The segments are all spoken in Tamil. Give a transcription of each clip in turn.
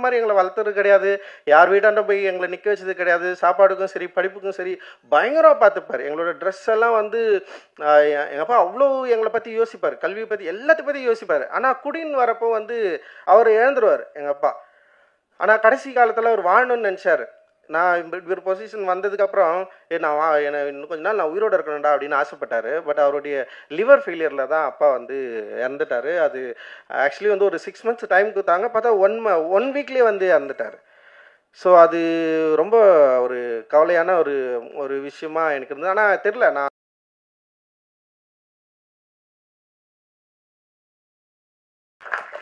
மாதிரி எங்களை வளர்த்துறது கிடையாது. யார் வீட்டாண்ட போய் எங்களை நிற்க வச்சது கிடையாது. சாப்பாடுக்கும் சரி பயங்கரமாக பார்த்துப்பார். எங்களோட ட்ரெஸ் எல்லாம் வந்து எங்கள் அப்பா அவ்வளோ எங்களை பற்றி யோசிப்பார். கல்வியை பற்றி எல்லாத்தையும் பற்றி யோசிப்பார். ஆனால் குடின்னு வரப்போ வந்து அவர் இழந்துருவார் எங்கள் அப்பா. ஆனால் கடைசி காலத்தில் அவர் வாழணும்னு நினச்சார். நான் ஒரு பொசிஷன் வந்ததுக்கப்புறம் என்னை இன்னும் கொஞ்ச நாள் நான் உயிரோடு இருக்கணும்டா அப்படின்னு ஆசைப்பட்டார். பட் அவருடைய லிவர் ஃபெயிலியரில் தான் அப்பா வந்து இறந்துட்டார். அது ஆக்சுவலி வந்து ஒரு 6 months டைம் கொடுத்தாங்க. பார்த்தா 1 வீக்லேயே வந்து இறந்துட்டார். ஸோ அது ரொம்ப ஒரு கவலையான ஒரு விஷயமா எனக்கு இருந்தது. ஆனால் தெரில, நான்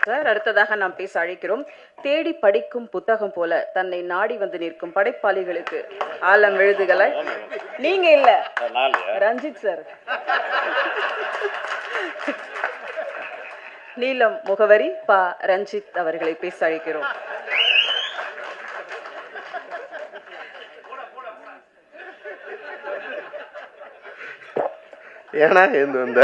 சார், அடுத்ததாக நாம் பேச அழைக்கிறோம். தேடி படிக்கும் புத்தகம் போல தன்னை நாடி வந்து நிற்கும் படைப்பாளிகளுக்கு ஆலம் எழுதுகளை. நீங்க இல்ல, ரஞ்சித் சார். நீலம் முகவரி பா ரஞ்சித் அவர்களை பேச அழைக்கிறோம். ஏன்னா இந்த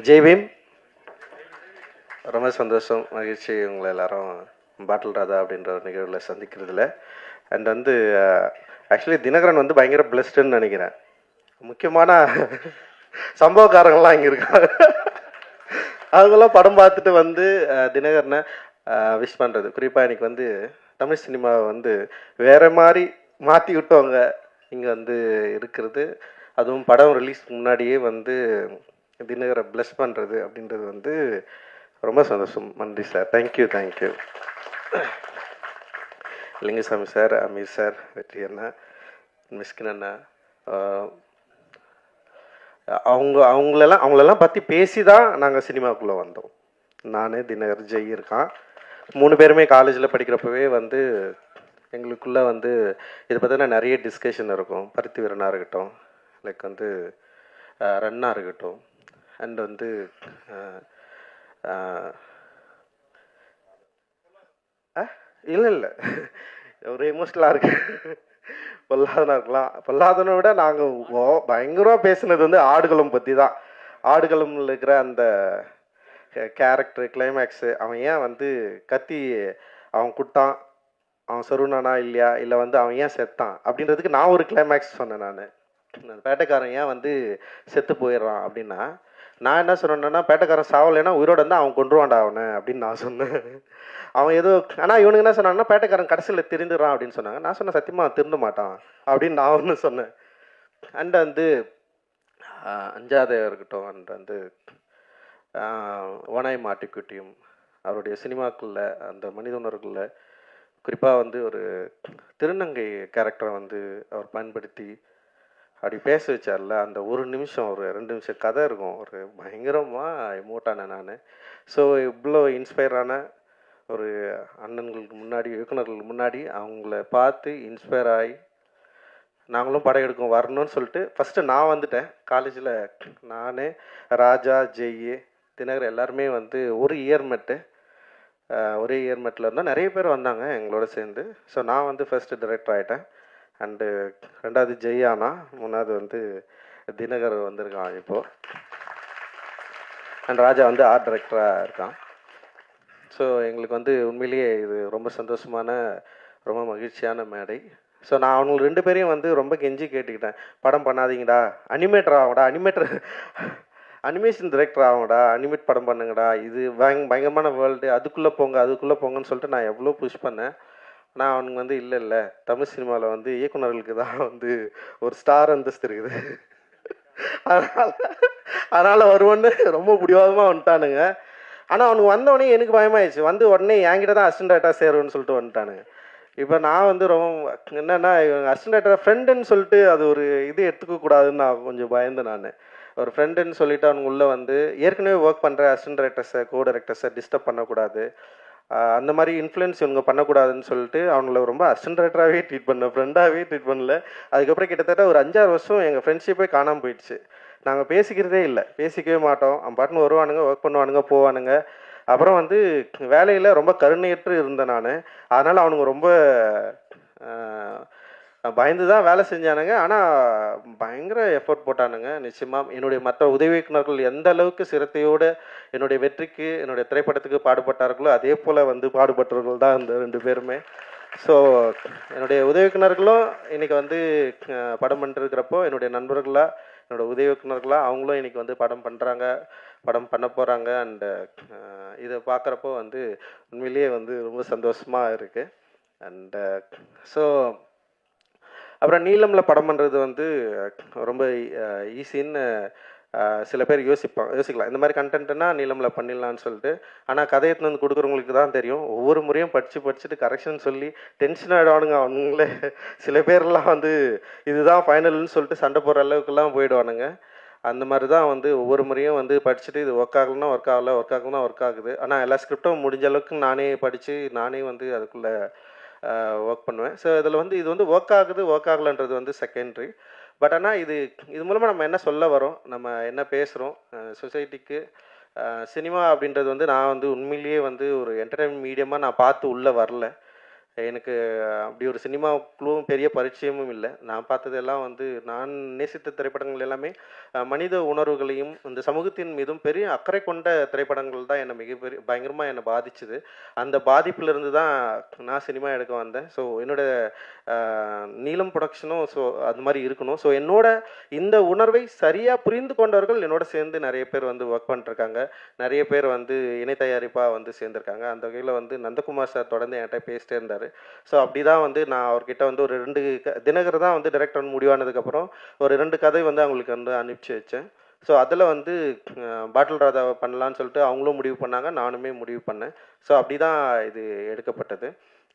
ஜெய்பீம், ரொம்ப சந்தோஷம், மகிழ்ச்சி உங்களை எல்லாரும் பாட்டில் ராதா அப்படின்ற ஒரு நிகழ்வில் சந்திக்கிறதுல. அண்ட் வந்து ஆக்சுவலி தினகரன் வந்து பயங்கர பிளஸ்டுன்னு நினைக்கிறேன். முக்கியமான சம்பவக்காரங்கள்லாம் இங்கே இருக்காங்க. அவங்களாம் படம் பார்த்துட்டு வந்து தினகரனை விஷ் பண்ணுறது. குறிப்பாக எனக்கு வந்து தமிழ் சினிமாவை வந்து வேறு மாதிரி மாற்றி விட்டவங்க இங்கே வந்து இருக்கிறது, அதுவும் படம் ரிலீஸ் முன்னாடியே வந்து தினகரை ப்ளஸ் பண்ணுறது அப்படின்றது வந்து ரொம்ப சந்தோஷம். நன்றி sir. Thank you. Lingusamy sir, Ameer sir, Vetri அண்ணா, மிஸ்கின் அண்ணா, அவங்களெல்லாம் பற்றி பேசி தான் நாங்கள் சினிமாவுக்குள்ளே வந்தோம். நான், தினகர், ஜெய் இருக்கான். 3 பேருமே காலேஜில் படிக்கிறப்பவே வந்து எங்களுக்குள்ளே வந்து இதை பற்றின நிறைய டிஸ்கஷன் இருக்கும். பருத்தி வீரனாக இருக்கட்டும், லைக் வந்து ரன்னாக இருக்கட்டும், அண்ட் வந்து இல்லை ஒரு எமோஷ்னலாக இருக்கு. பொல்லாதனா இருக்கலாம். பொல்லாதனை விட நாங்கள் பயங்கரமாக பேசுனது வந்து ஆடுகளம் பற்றி தான். ஆடுகளம்ல இருக்கிற அந்த கேரக்டர் கிளைமேக்ஸு, அவன் ஏன் வந்து கத்தி அவன் குட்டான், அவன் சொருனானா இல்லையா, இல்லை வந்து அவன் ஏன் செத்தான் அப்படின்றதுக்கு நான் ஒரு கிளைமேக்ஸ் சொன்னேன். நான் பேட்டைக்காரன் ஏன் வந்து செத்து போயிடுறான் அப்படின்னா, நான் என்ன சொன்னேன்னா, பேட்டைக்காரன் சாவலைன்னா உயிரோடு இருந்தால் அவன் கொண்டுருவான்டா அவனை அப்படின்னு நான் சொன்னேன். அவன் ஏதோ, ஆனால் இவனுக்கு என்ன சொன்னான்னா, பேட்டைக்காரன் கடைசியில் திருந்துறான் அப்படின்னு சொன்னாங்க. நான் சொன்னேன், சத்தியமாக அவன் திருந்த மாட்டான் அப்படின்னு நான் ஒன்று சொன்னேன். அண்ட் வந்து அஞ்சாத இருக்கட்டும், அண்ட் வந்து ஓனாய் மாட்டிக்குட்டியும் அவருடைய சினிமாக்குள்ள அந்த மனித உணர்வுக்குள்ள குறிப்பாக வந்து ஒரு திருநங்கை கேரக்டரை வந்து அவர் பயன்படுத்தி அப்படி பேச வச்சார்ல, அந்த ஒரு நிமிஷம், ஒரு 2 நிமிஷம் கதை இருக்கும், ஒரு பயங்கரமாக எமோட்டானேன் நான். ஸோ இவ்வளோ இன்ஸ்பயரான ஒரு அண்ணன்களுக்கு முன்னாடி, இயக்குநர்களுக்கு முன்னாடி அவங்கள பார்த்து இன்ஸ்பயர் ஆகி நாங்களும் படம் எடுக்கும் வரணும்னு சொல்லிட்டு ஃபஸ்ட்டு நான் வந்துட்டேன். காலேஜில் நான், ராஜா, ஜெய், தினகர் எல்லாருமே வந்து ஒரே இயர்மெட்டில் இருந்தால் நிறைய பேர் வந்தாங்க எங்களோட சேர்ந்து. ஸோ நான் வந்து ஃபஸ்ட்டு டைரக்டர் ஆகிட்டேன். அண்டு 2வது ஜெய் ஆனா, 3வது வந்து தினகர் வந்திருக்கான் இப்போது. அண்ட் ராஜா வந்து ஆர்ட் டைரக்டராக இருக்கான். ஸோ எங்களுக்கு வந்து உண்மையிலேயே இது ரொம்ப சந்தோஷமான, ரொம்ப மகிழ்ச்சியான மேடை. ஸோ நான் அவங்களுக்கு 2 பேரையும் வந்து ரொம்ப கெஞ்சி கேட்டுக்கிட்டேன், படம் பண்ணாதீங்கடா, அனிமேட்டர் ஆகும்டா, அனிமேஷன் டைரக்டர் ஆகும்டா, அனிமேட் படம் பண்ணுங்கடா, இது பயங்கரமான வேர்ல்டு, அதுக்குள்ளே போங்கன்னு சொல்லிட்டு நான் எவ்வளோ புஷ் பண்ணேன். ஆனால் அவனுங்க வந்து இல்லை, தமிழ் சினிமாவில் வந்து இயக்குநர்களுக்கு தான் வந்து ஒரு ஸ்டார் அந்தஸ்து இருக்குது, அதனால் வருவோன்னு ரொம்ப பிடிவாதமாக வந்துட்டானுங்க. ஆனால் அவனுக்கு வந்தோடனே எனக்கு பயமாயிடுச்சு. வந்து உடனே என்கிட்ட தான் அசிஸ்டன்ட் டைரக்டராக சேருன்னு சொல்லிட்டு வந்துட்டானுங்க. இப்போ நான் வந்து ரொம்ப என்னென்னா, இவங்க அசிஸ்டன்ட் டைரக்டர் ஃப்ரெண்டுன்னு சொல்லிட்டு அது ஒரு இது எடுத்துக்கக்கூடாதுன்னு நான் கொஞ்சம் பயந்தேன். நான் ஒரு ஃப்ரெண்டுன்னு சொல்லிவிட்டு அவனுங்க உள்ளே வந்து ஏற்கனவே ஒர்க் பண்ணுற அசிஸ்டன்ட் டைரக்டர்ஸை, கோ டைரக்டர்ஸை டிஸ்டர்ப் பண்ணக்கூடாது, அந்த மாதிரி இன்ஃப்ளூயன்ஸ் இவங்க பண்ணக்கூடாதுன்னு சொல்லிட்டு அவங்கள ரொம்ப அசிஸ்டன்ட் டைரக்டராகவே ட்ரீட் பண்ணேன், ஃப்ரெண்டாகவே ட்ரீட் பண்ணல. அதுக்கப்புறம் கிட்டத்தட்ட ஒரு 5-6 வருஷம் எங்கள் ஃப்ரெண்ட்ஷிப்பே காணாமல் போயிடுச்சு. நாங்கள் பேசிக்கிறதே இல்லை, பேசிக்கவே மாட்டோம். அவன் பாட்டுன்னு வருவானுங்க, ஒர்க் பண்ணுவானுங்க, போவானுங்க. அப்புறம் வந்து வேலையில் ரொம்ப கருணையற்று இருந்தேன் நான். அதனால் அவனுங்க ரொம்ப பயந்து தான் வேலை செஞ்சானுங்க. ஆனால் பயங்கர எஃபோர்ட் போட்டானுங்க. நிச்சயமாக என்னுடைய மற்ற உதவி இயக்குனர்கள் எந்த அளவுக்கு சிரத்தையோடு என்னுடைய வெற்றிக்கு என்னுடைய திரைப்படத்துக்கு பாடுபட்டார்களோ அதே போல் வந்து பாடுபட்டவர்கள் தான் இந்த 2 பேருமே. ஸோ என்னுடைய உதவி இயக்குனர்களும் இன்றைக்கி வந்து படம் பண்ணிருக்கிறப்போ என்னுடைய நண்பர்களாக என்னோட உதவி இயக்குனர்களாக அவங்களும் இன்றைக்கி வந்து படம் பண்ணுறாங்க, படம் பண்ண போகிறாங்க. அண்டு இதை பார்க்குறப்போ வந்து உண்மையிலேயே வந்து ரொம்ப சந்தோஷமாக இருக்குது. அண்டு ஸோ அப்புறம் நீலமில் படம் பண்ணுறது வந்து ரொம்ப ஈஸின்னு சில பேர் யோசிக்கலாம். இந்த மாதிரி கண்டென்ட்னா நீலமில் பண்ணிடலான்னு சொல்லிட்டு. ஆனால் கதையை வந்து கொடுக்குறவங்களுக்கு தான் தெரியும். ஒவ்வொரு முறையும் படிச்சுட்டு கரெக்ஷன் சொல்லி டென்ஷன் ஆகிடுவானுங்க அவங்களே. சில பேர்லாம் வந்து இதுதான் ஃபைனல்னு சொல்லிட்டு சண்டை போடுற அளவுக்குலாம் போயிடுவானுங்க. அந்த மாதிரி தான் வந்து ஒவ்வொரு முறையும் வந்து படிச்சுட்டு இது ஒர்க் ஆகலைன்னா ஒர்க் ஆகலை, ஒர்க் ஆகுனா ஒர்க் ஆகுது. ஆனால் எல்லா ஸ்கிரிப்டும் முடிஞ்ச அளவுக்கு நானே படித்து நானே வந்து அதுக்குள்ளே ஒர்க் பண்ணுவேன். ஸோ இதில் வந்து இது வந்து ஒர்க் ஆகலைன்றது வந்து செகண்ட்ரி. பட் ஆனால் இது மூலமாக நம்ம என்ன சொல்ல வரோம், நம்ம என்ன பேசுகிறோம் சொசைட்டிக்கு. சினிமா அப்படின்றது வந்து நான் வந்து உண்மையிலேயே வந்து ஒரு என்டர்டைன்மெண்ட் மீடியமாக நான் பார்த்து உள்ளே வரல. எனக்கு அப்படி ஒரு சினிமாவுக்குள்ளும் பெரிய பரிச்சயமும் இல்லை. நான் பார்த்ததெல்லாம் வந்து நான் நேசித்த திரைப்படங்கள் எல்லாமே மனித உணர்வுகளையும் இந்த சமூகத்தின் மீதும் பெரிய அக்கறை கொண்ட திரைப்படங்கள் தான் என்னை பயங்கரமாக என்னை பாதிச்சுது. அந்த பாதிப்பிலிருந்து தான் நான் சினிமா எடுக்க வந்தேன். ஸோ என்னோட நீலம் ப்ரொடக்ஷனும் ஸோ அது மாதிரி இருக்கணும். ஸோ என்னோட இந்த உணர்வை சரியாக புரிந்து கொண்டவர்கள் என்னோட சேர்ந்து நிறைய பேர் வந்து ஒர்க் பண்ணிட்டுருக்காங்க. நிறைய பேர் வந்து இணை தயாரிப்பாக வந்து சேர்ந்துருக்காங்க. அந்த வகையில் வந்து நந்தகுமார் சார் தொடர்ந்து என்கிட்ட பேசிட்டே இருந்தார். ஸோ அப்படி தான் வந்து நான் அவர்கிட்ட வந்து ஒரு 2 தினகர் தான் வந்து டைரக்டர் முடிவானதுக்கப்புறம் ஒரு 2 கதை வந்து அவங்களுக்கு வந்து அனுப்பிச்சி வச்சேன். ஸோ அதில் வந்து பாட்டில் ராதாவை பண்ணலான்னு சொல்லிட்டு அவங்களும் முடிவு பண்ணாங்க, நானுமே முடிவு பண்ணேன். ஸோ அப்படி தான் இது எடுக்கப்பட்டது.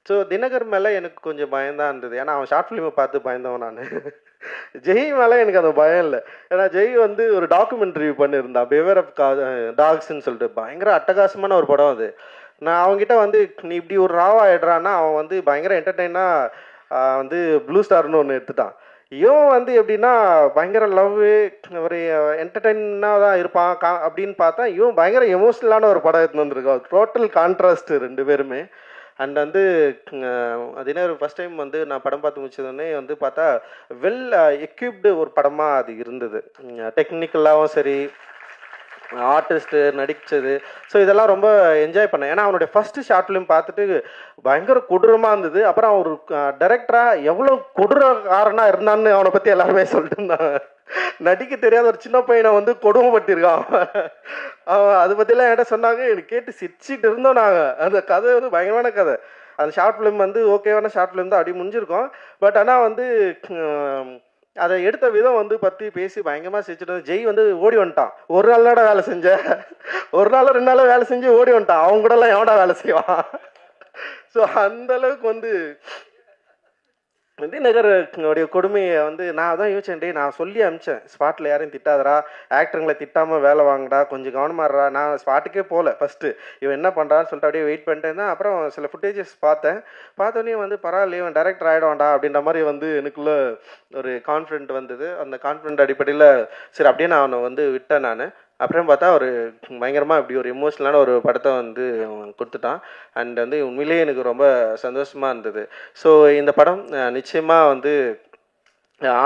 ஸோ தினகர் மேலே எனக்கு கொஞ்சம் பயம்தான் இருந்தது. ஏன்னா அவன் ஷார்ட் ஃபிலிமை பார்த்து பயந்தவன் நான். ஜெய் மேலே எனக்கு அந்த பயம் இல்லை. ஏன்னா ஜெய் வந்து ஒரு டாக்குமெண்ட்ரி பண்ணியிருந்தான், பிவேர் ஆஃப் டாக்ஸ்ன்னு சொல்லிட்டு. பயங்கர அட்டகாசமான ஒரு படம் அது. நான் அவங்ககிட்ட வந்து நீ இப்படி ஒரு ராவா ஆயிடுறான்னா அவன் வந்து பயங்கர என்டர்டெயினாக வந்து ப்ளூ ஸ்டார்னு ஒன்று எடுத்துட்டான். இவன் வந்து எப்படின்னா பயங்கர லவ் ஒரு என்டர்டெயினாக தான் இருப்பான் அப்படின்னு பார்த்தா இவன் பயங்கர எமோஷ்னலான ஒரு படம் எடுத்துன்னு வந்திருக்கான். டோட்டல் கான்ட்ராஸ்ட் 2 பேருமே. அண்ட் வந்து அதே ஒரு ஃபஸ்ட் டைம் வந்து நான் படம் பார்த்து முடிச்சதுன்னே வந்து பார்த்தா வெல் எக்யூப்டு ஒரு படமாக அது இருந்தது. டெக்னிக்கலாகவும் சரி, ஆர்டிஸ்ட்டு நடித்தது, ஸோ இதெல்லாம் ரொம்ப என்ஜாய் பண்ணேன். ஏன்னா அவனுடைய ஃபஸ்ட்டு ஷார்ட் ஃபிலிம் பார்த்துட்டு பயங்கர கொடூரமாக இருந்தது. அப்புறம் அவர் டைரக்டராக எவ்வளோ கொடூரக்காரனாக இருந்தான்னு அவனை பற்றி எல்லாருமே சொல்லிட்டு இருந்தாங்க. நடிக்க தெரியாத ஒரு சின்ன பையனை வந்து கொடுமைப்பட்டிருக்கான் அவன். அதை பற்றிலாம் என்கிட்ட சொன்னாங்க. எனக்கு கேட்டு சிரிச்சிட்டு இருந்தோம் நாங்கள். அந்த கதை வந்து பயங்கரமான கதை. அந்த ஷார்ட் ஃபிலிம் வந்து ஓகேவான ஷார்ட் ஃபிலிம் தான், அப்படி முடிஞ்சிருக்கோம். பட் ஆனால் வந்து அதை எடுத்த விதம் வந்து பற்றி பேசி பயங்கரமாக சிரிச்சுட்டு ஜெய் வந்து ஓடி வந்துட்டான். ஒரு நாளோட வேலை செஞ்சேன், ஒரு நாள் 2 நாள் வேலை செஞ்சு ஓடி வந்துட்டான். அவங்க கூடலாம் எவன்டா வேலை செய்வான். ஸோ அந்தளவுக்கு வந்து தினகருடைய கொடுமையை வந்து நான் தான் யோசிச்சேன். நான் சொல்லி அனுப்பிச்சேன், ஸ்பாட்டில் யாரையும் திட்டாதரா, ஆக்டருங்களை திட்டாமல் வேலை வாங்கடா, கொஞ்சம் கவனமாகறா. நான் ஸ்பாட்டுக்கே போகல ஃபஸ்ட்டு. இவன் என்ன பண்ணுறான்னு சொல்லிட்டு அப்படியே வெயிட் பண்ணிட்டு இருந்தேன். அப்புறம் சில ஃபுட்டேஜஸ் பார்த்தோன்னே வந்து பரவாயில்ல இவன் டைரக்டர் ஆகிடுவான்டா அப்படின்ற மாதிரி வந்து எனக்குள்ளே ஒரு கான்ஃபிடென்ட் வந்தது. அந்த கான்ஃபிடென்ட் அடிப்படையில் சரி அப்படியே நான் அவனை வந்து விட்டேன் நான். அப்புறம் பார்த்தா ஒரு பயங்கரமாக இப்படி ஒரு எமோஷ்னலான ஒரு படத்தை வந்து கொடுத்துட்டான். அண்ட் வந்து உண்மையிலேயே எனக்கு ரொம்ப சந்தோஷமாக இருந்தது. ஸோ இந்த படம் நிச்சயமாக வந்து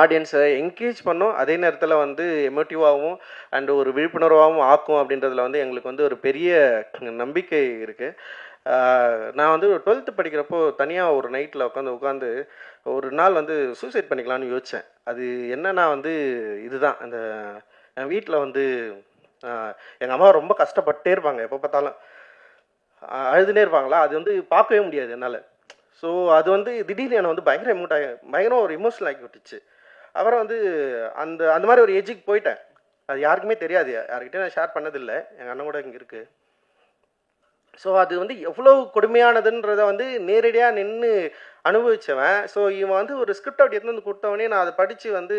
ஆடியன்ஸை என்கரேஜ் பண்ணும், அதே நேரத்தில் வந்து எமோட்டிவாகவும் அண்ட் ஒரு விழிப்புணர்வாகவும் ஆக்கும் அப்படின்றதுல வந்து எங்களுக்கு வந்து ஒரு பெரிய நம்பிக்கை இருக்குது. நான் வந்து 12th படிக்கிறப்போ தனியாக ஒரு நைட்டில் உட்காந்து ஒரு நாள் வந்து சூசைட் பண்ணிக்கலான்னு யோசித்தேன். அது என்னன்னா வந்து இதுதான், அந்த என் வீட்டில் வந்து எங்கள் அம்மா ரொம்ப கஷ்டப்பட்டே இருப்பாங்க, எப்போ பார்த்தாலும் அழுதுனே இருப்பாங்களா. அது வந்து பார்க்கவே முடியாது என்னால். ஸோ அது வந்து திடீர்னு என்னை வந்து பயங்கரம் ஒரு எமோஷனல் ஆக்கி விட்டுச்சு. அப்புறம் வந்து அந்த மாதிரி ஒரு ஏஜுக்கு போயிட்டேன். அது யாருக்குமே தெரியாது, யார்கிட்டையும் நான் ஷேர் பண்ணதில்லை. எங்கள் அண்ணன் கூட இங்கே இருக்குது. ஸோ அது வந்து எவ்வளோ கொடுமையானதுன்றதை வந்து நேரடியாக நின்று அனுபவித்தவன். ஸோ இவன் வந்து ஒரு ஸ்கிரிப்ட் அப்படி எடுத்து வந்து கொடுத்தவனே நான் அதை படித்து வந்து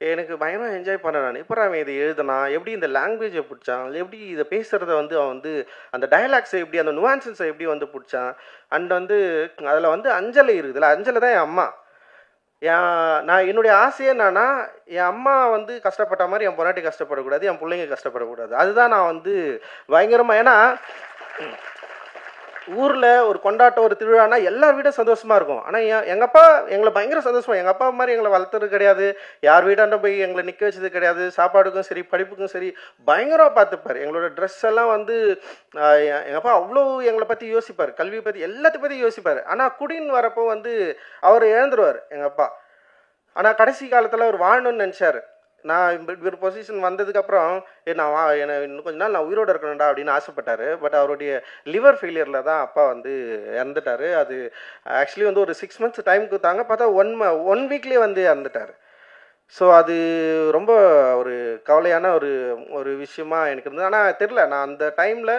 எனக்கு பயங்கரமாக என்ஜாய் பண்ணேன் நான். இப்போ அவன் இதை எழுதுனான், எப்படி இந்த லாங்குவேஜை பிடிச்சான், எப்படி இதை பேசுகிறத வந்து அவன் வந்து அந்த டயலாக்ஸை எப்படி, அந்த நுவான்சன்ஸை எப்படி வந்து பிடிச்சான். அண்ட் வந்து அதில் வந்து அஞ்சலை இருக்குதுல்ல, அஞ்சலை தான் என் அம்மா. நான் என்னுடைய ஆசையே என்னன்னா, என் அம்மா வந்து கஷ்டப்பட்ட மாதிரி என் பொண்டாட்டி கஷ்டப்படக்கூடாது, என் பிள்ளைங்க கஷ்டப்படக்கூடாது. அதுதான் நான் வந்து பயங்கரமாக, ஏன்னா ஊரில் ஒரு கொண்டாட்டம் ஒரு திருவிழானா எல்லார் வீடும் சந்தோஷமாக இருக்கும். ஆனால் எங்கள் அப்பா எங்களை பயங்கர சந்தோஷமா, எங்கள் அப்பா மாதிரி எங்களை வளர்த்துறது கிடையாது, யார் வீடாண்ட போய் எங்களை நிற்க வச்சது கிடையாது. சாப்பாடுக்கும் சரி படிப்புக்கும் சரி பயங்கரமாக பார்த்துப்பார். எங்களோட ட்ரெஸ் எல்லாம் வந்து எங்கள் அப்பா அவ்வளோ எங்களை பற்றி யோசிப்பார், கல்வியை பற்றி எல்லாத்தையும் பற்றி யோசிப்பார். ஆனால் குடின்னு வரப்போ வந்து அவர் இழந்துருவார் எங்கள் அப்பா. ஆனால் கடைசி காலத்தில் அவர் வாழணும்னு நினச்சார். நான் இப்படி ஒரு பொசிஷன் வந்ததுக்கப்புறம் என்னை இன்னும் கொஞ்ச நாள் நான் உயிரோடு இருக்கணும்டா அப்படின்னு ஆசைப்பட்டார். பட் அவருடைய லிவர் ஃபெயிலியரில் தான் அப்பா வந்து இறந்துட்டார். அது ஆக்சுவலி வந்து ஒரு 6 months டைம் கொடுத்தாங்க, பார்த்தா 1 வீக்லேயே வந்து இறந்துட்டார். ஸோ அது ரொம்ப ஒரு கவலையான ஒரு விஷயமா எனக்கு இருந்தது. ஆனால் தெரில, நான் அந்த டைமில்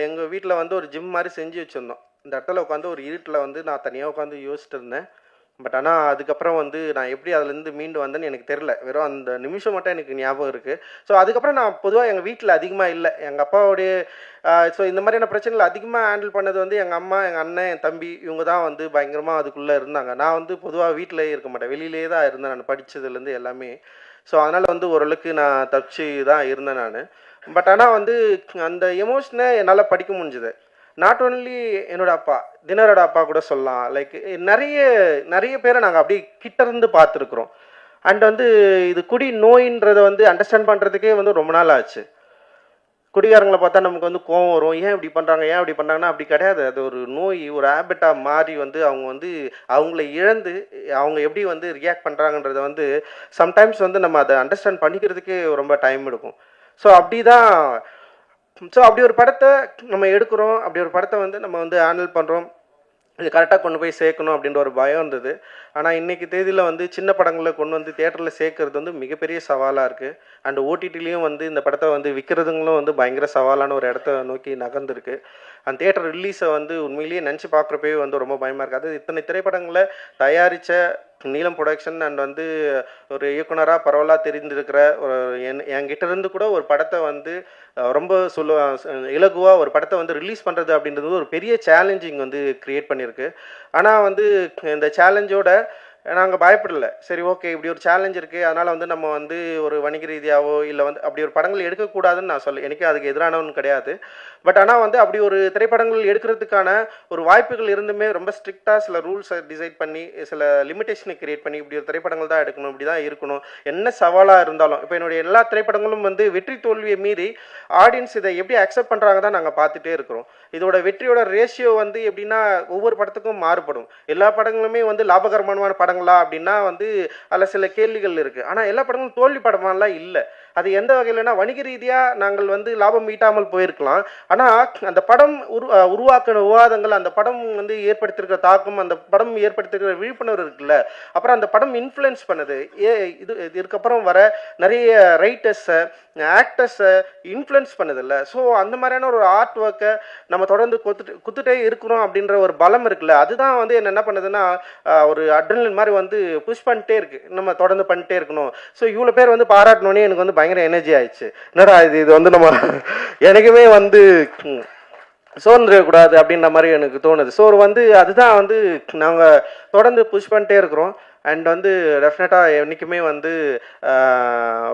எங்கள் வீட்டில் வந்து ஒரு ஜிம் மாதிரி செஞ்சு வச்சுருந்தோம். இந்த இடத்துல உட்காந்து ஒரு இருட்டில் வந்து நான் தனியாக உட்காந்து யோசிச்சுட்டு இருந்தேன். பட் ஆனால் அதுக்கப்புறம் வந்து நான் எப்படி அதுலேருந்து மீண்டு வந்தேன்னு எனக்கு தெரில. வெறும் அந்த நிமிஷம் மட்டும் எனக்கு ஞாபகம் இருக்குது. ஸோ அதுக்கப்புறம் நான் பொதுவாக எங்கள் வீட்டில் அதிகமாக இல்லை. எங்கள் அப்பாவுடைய ஸோ இந்த மாதிரியான பிரச்சனைகள் அதிகமாக ஹேண்டில் பண்ணது வந்து எங்கள் அம்மா, எங்கள் அண்ணன், என் தம்பி, இவங்க தான் வந்து பயங்கரமாக அதுக்குள்ளே இருந்தாங்க. நான் வந்து பொதுவாக வீட்டிலேயே இருக்க மாட்டேன், வெளியிலே தான் இருந்தேன் நான் படித்ததுலேருந்து எல்லாமே. ஸோ அதனால் வந்து ஓரளவுக்கு நான் தப்பிச்சு தான் இருந்தேன் நான். பட் ஆனால் வந்து அந்த எமோஷனை என்னால் படிக்க முடிஞ்சுது. நாட் ஓன்லி என்னோட அப்பா, தினரோட அப்பா கூட சொல்லலாம். லைக் நிறைய பேரை நாங்கள் அப்படியே கிட்டேருந்து பார்த்துருக்குறோம். அண்ட் வந்து இது குடி நோயின்றதை வந்து அண்டர்ஸ்டாண்ட் பண்ணுறதுக்கே வந்து ரொம்ப நாள் ஆச்சு. குடிகாரங்களை பார்த்தா நமக்கு வந்து கோவம் வரும், ஏன் இப்படி பண்ணுறாங்கன்னா அப்படி கிடையாது. அது ஒரு நோய், ஒரு ஹேபிட்டாக மாறி வந்து அவங்க வந்து அவங்கள இழந்து அவங்க எப்படி வந்து ரியாக்ட் பண்ணுறாங்கன்றதை வந்து சம்டைம்ஸ் வந்து நம்ம அதை அண்டர்ஸ்டாண்ட் பண்ணிக்கிறதுக்கே ரொம்ப டைம் எடுக்கும். ஸோ அப்படி ஒரு படத்தை நம்ம எடுக்கிறோம், அப்படி ஒரு படத்தை வந்து நம்ம வந்து ஹேண்டில் பண்ணுறோம், இது கரெக்டாக கொண்டு போய் சேர்க்கணும் அப்படின்ற ஒரு பயம் இருந்தது. ஆனால் இன்றைக்கி தேதியில் வந்து சின்ன படங்களை கொண்டு வந்து தியேட்டரில் சேர்க்கறது வந்து மிகப்பெரிய சவாலாக இருக்குது. அண்ட் ஓடிடிலையும் வந்து இந்த படத்தை வந்து விற்கிறதுங்களும் வந்து பயங்கர சவாலான ஒரு இடத்த நோக்கி நகர்ந்துருக்கு. அந்த தியேட்டர் ரிலீஸை வந்து உண்மையிலேயே நினச்சி பார்க்குறப்பவே வந்து ரொம்ப பயமாக இருக்குது. அது இத்தனை திரைப்படங்களை தயாரித்த நீலம் ப்ரொடக்ஷன் அண்ட் வந்து ஒரு இயக்குனராக பரவலாக தெரிந்திருக்கிற ஒரு என்கிட்ட இருந்து கூட ஒரு படத்தை வந்து ரொம்ப இலகுவாக ஒரு படத்தை வந்து ரிலீஸ் பண்ணுறது அப்படின்றது ஒரு பெரிய சேலஞ்சிங் வந்து க்ரியேட் பண்ணியிருக்கு. ஆனால் வந்து இந்த சேலஞ்சோட நாங்கள் பயப்படலை. சரி, ஓகே, இப்படி ஒரு சேலஞ்ச் இருக்குது, அதனால் வந்து நம்ம வந்து ஒரு வணிக ரீதியாகவோ இல்லை வந்து அப்படி ஒரு படங்கள் எடுக்கக்கூடாதுன்னு நான் எனக்கு அதுக்கு எதிரானவன் கிடையாது. பட் ஆனால் வந்து அப்படி ஒரு திரைப்படங்கள் எடுக்கிறதுக்கான ஒரு வாய்ப்புகள் இருந்துமே ரொம்ப ஸ்ட்ரிக்டாக சில ரூல்ஸை டிசைட் பண்ணி சில லிமிட்டேஷனை கிரியேட் பண்ணி இப்படி ஒரு திரைப்படங்கள் தான் எடுக்கணும், இப்படி தான் இருக்கணும், என்ன சவாலாக இருந்தாலும். இப்போ என்னுடைய எல்லா திரைப்படங்களும் வந்து வெற்றி தோல்வியை மீறி ஆடியன்ஸ் இதை எப்படி அக்செப்ட் பண்ணுறாங்க தான் நாங்கள் பார்த்துட்டே இருக்கிறோம். இதோட வெற்றியோட ரேஷியோ வந்து எப்படின்னா ஒவ்வொரு படத்துக்கும் மாறுபடும். எல்லா படங்களுமே வந்து லாபகரமான படங்களா அப்படின்னா வந்து அதில் சில கேள்விகள் இருக்குது. ஆனால் எல்லா படங்களும் தோல்வி படமாலாம் இல்லை. அது எந்த வகையிலனா வணிக ரீதியாக நாங்கள் வந்து லாபம் ஈட்டாமல் போயிருக்கலாம். ஆனால் அந்த படம் உருவாக்கின விவாதங்கள், அந்த படம் வந்து ஏற்படுத்தியிருக்கிற தாக்கம், அந்த படம் ஏற்படுத்தியிருக்கிற விழிப்புணர்வு இருக்குல்ல, அப்புறம் அந்த படம் இன்ஃப்ளூயன்ஸ் பண்ணுது. இதுக்கப்புறம் வர நிறைய ரைட்டர்ஸை, ஆக்டர்ஸை இன்ஃப்ளூயன்ஸ் பண்ணுதில்ல. ஸோ அந்த மாதிரியான ஒரு ஆர்ட் ஒர்க்கை நம்ம தொடர்ந்து குத்துட்டே இருக்கிறோம் அப்படின்ற ஒரு பலம் இருக்குல்ல, அதுதான் வந்து என்ன பண்ணுதுன்னா ஒரு அட்ரினலின் மாதிரி வந்து புஷ் பண்ணிட்டே இருக்குது, நம்ம தொடர்ந்து பண்ணிட்டே இருக்கணும். ஸோ இவ்வளோ பேர் வந்து பாராட்டணுன்னே எனக்கு வந்து பயங்கர எனர்ஜி ஆயிடுச்சு. என்னடா இது வந்து நம்ம எனக்குமே வந்து சோர்ந்துடக்கூடாது அப்படின்ற மாதிரி எனக்கு தோணுது. ஸோ வந்து அதுதான் வந்து நாங்கள் தொடர்ந்து புஷ் பண்ணிட்டே இருக்கிறோம். அண்ட் வந்து டெஃபினட்டாக என்றைக்குமே வந்து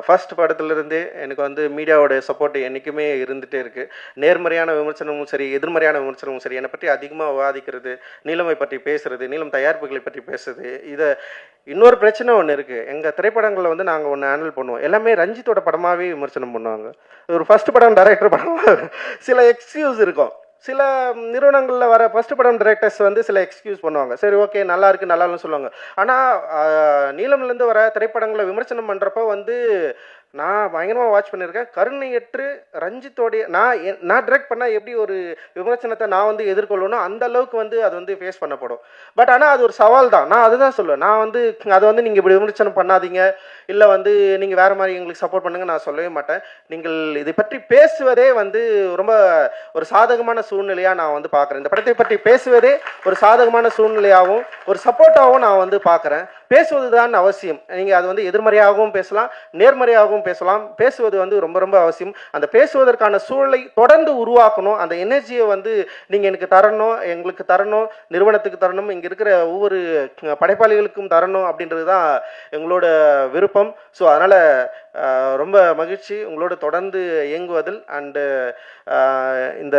ஃபர்ஸ்ட் படத்துலேருந்தே எனக்கு வந்து மீடியாவோட சப்போர்ட் என்றைக்குமே இருந்துகிட்டே இருக்குது. நேர்மறையான விமர்சனமும் சரி, எதிர்மறையான விமர்சனமும் சரி, என்னை பற்றி அதிகமாக விவாதிக்கிறது, நீலமை பற்றி பேசுகிறது, நீலம் தயாரிப்புகளை பற்றி பேசுறது. இதை இன்னொரு பிரச்சனை ஒன்று இருக்குது. எங்கள் திரைப்படங்களில் வந்து நாங்கள் ஒன்று ஹேண்டில் பண்ணுவோம், எல்லாமே ரஞ்சித்தோட படமாகவே விமர்சனம் பண்ணுவாங்க. ஒரு ஃபர்ஸ்ட் படம் டைரக்டர் படம் சில எக்ஸ்கியூஸ் இருக்கும். சில நிறுவனங்களில் வர ஃபர்ஸ்ட் படம் டைரக்டர்ஸ் வந்து சில எக்ஸ்கியூஸ் பண்ணுவாங்க. சரி, ஓகே, நல்லா இருக்குது, நல்லா இல்லைன்னு சொல்லுவாங்க. ஆனால் நீலம்லேருந்து வர திரைப்படங்களை விமர்சனம் பண்ணுறப்போ வந்து நான் பயங்கரமாக வாட்ச் பண்ணியிருக்கேன். கருணையற்று ரஞ்சித்தோடைய நான் டிரெக்ட் பண்ணால் எப்படி ஒரு விமர்சனத்தை நான் வந்து எதிர்கொள்ளணும், அந்த அளவுக்கு வந்து அது வந்து ஃபேஸ் பண்ணப்படும். பட் ஆனால் அது ஒரு சவால் தான். நான் அதுதான் சொல்லுவேன். நான் வந்து அதை வந்து நீங்கள் இப்படி விமர்சனம் பண்ணாதீங்க, இல்லை வந்து நீங்கள் வேறு மாதிரி எங்களுக்கு சப்போர்ட் பண்ணுங்க நான் சொல்லவே மாட்டேன். நீங்கள் இதை பற்றி பேசுவதே வந்து ரொம்ப ஒரு சாதகமான சூழ்நிலையாக நான் வந்து பார்க்குறேன். இந்த படத்தை பற்றி பேசுவதே ஒரு சாதகமான சூழ்நிலையாகவும் ஒரு சப்போர்ட்டாகவும் நான் வந்து பார்க்குறேன். பேசுவது தான் அவசியம். நீங்கள் அது வந்து எதிர்மறையாகவும் பேசலாம், நேர்மறையாகவும் பேசலாம். பேசுவது வந்து ரொம்ப ரொம்ப அவசியம். அந்த பேசுவதற்கான சூழலை தொடர்ந்து உருவாக்கணும். அந்த எனர்ஜியை வந்து நீங்கள் எனக்கு தரணும், எங்களுக்கு தரணும், நிறுவனத்துக்கு தரணும், இங்கே இருக்கிற ஒவ்வொரு படைப்பாளிகளுக்கும் தரணும் அப்படின்றது தான் எங்களோட விருப்பம். ஸோ அதனால் ரொம்ப மகிழ்ச்சி உங்களோட தொடர்ந்து இயங்குவதில். அண்டு இந்த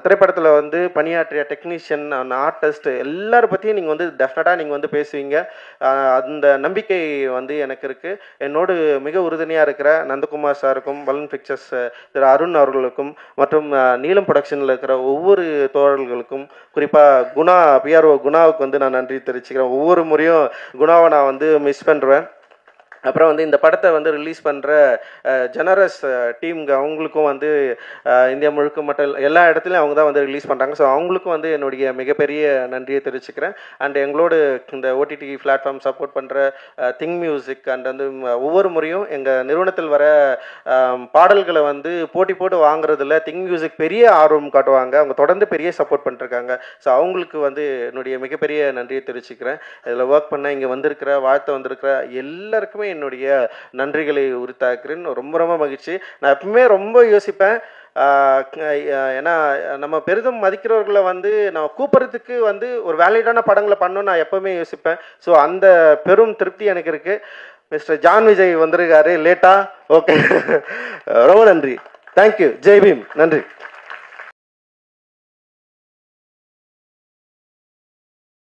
திரைப்படத்தில் வந்து பணியாற்றிய டெக்னீஷியன் ஆர்டிஸ்ட் எல்லாரும் பற்றியும் நீங்கள் வந்து டெஃபினட்டாக நீங்கள் வந்து பேசுவீங்க. அந்த நம்பிக்கை வந்து எனக்கு இருக்குது. என்னோடு மிக உறுதுணையாக இருக்கிற நந்தகுமார் சாருக்கும், பலூன் பிக்சர்ஸ் திரு அருண் அவர்களுக்கும் மற்றும் நீலம் ப்ரொடக்ஷனில் இருக்கிற ஒவ்வொரு தோழர்களுக்கும், குறிப்பாக குணா பிஆர்ஓ குணாவுக்கு வந்து நான் நன்றி தெரிவிச்சுக்கிறேன். ஒவ்வொரு முறையும் குணாவை நான் வந்து மிஸ் பண்ணுறேன். அப்புறம் வந்து இந்த படத்தை வந்து ரிலீஸ் பண்ணுற ஜெனரஸ் டீமுங்க அவங்களுக்கும் வந்து இந்தியா முழுக்க மட்டும் எல்லா இடத்துலையும் அவங்க தான் வந்து ரிலீஸ் பண்ணுறாங்க. ஸோ அவங்களுக்கும் வந்து என்னுடைய மிகப்பெரிய நன்றியை தெரிவிச்சுக்கிறேன். அண்ட் எங்களோடு இந்த ஓடிடி பிளாட்ஃபார்ம் சப்போர்ட் பண்ணுற திங் மியூசிக் அண்ட் வந்து ஒவ்வொரு முறையும் எங்கள் நிறுவனத்தில் வர பாடல்களை வந்து போட்டி போட்டு வாங்குறதுல திங் மியூசிக் பெரிய ஆர்வம் காட்டுவாங்க. அவங்க தொடர்ந்து பெரிய சப்போர்ட் பண்ணிருக்காங்க. ஸோ அவங்களுக்கு வந்து என்னுடைய மிகப்பெரிய நன்றியை தெரிவிச்சுக்கிறேன். இதில் ஒர்க் பண்ண இங்கே வந்திருக்கிற வாழ்த்து வந்திருக்கிற எல்லாருக்குமே என்னுடைய நன்றிகளை உரித்தாக்குறேன். ரொம்ப ரொம்ப மகிழ்ச்சி. நான் எப்பவுமே ரொம்ப யோசிப்பேன், ஏன்னா நம்ம பெரிதும் மதிக்கிறவர்களை வந்து நம்ம கூப்பிட்றதுக்கு வந்து ஒரு வேலிடான படங்களை பண்ணணும்னு நான் எப்பவுமே யோசிப்பேன். ஸோ அந்த பெரும் திருப்தி எனக்கு இருக்கு. மிஸ்டர் ஜான் விஜய் வந்திருக்காரு லேட்டா. ஓகே, ரொம்ப நன்றி. தேங்க்யூ. ஜெய் பீம். நன்றி.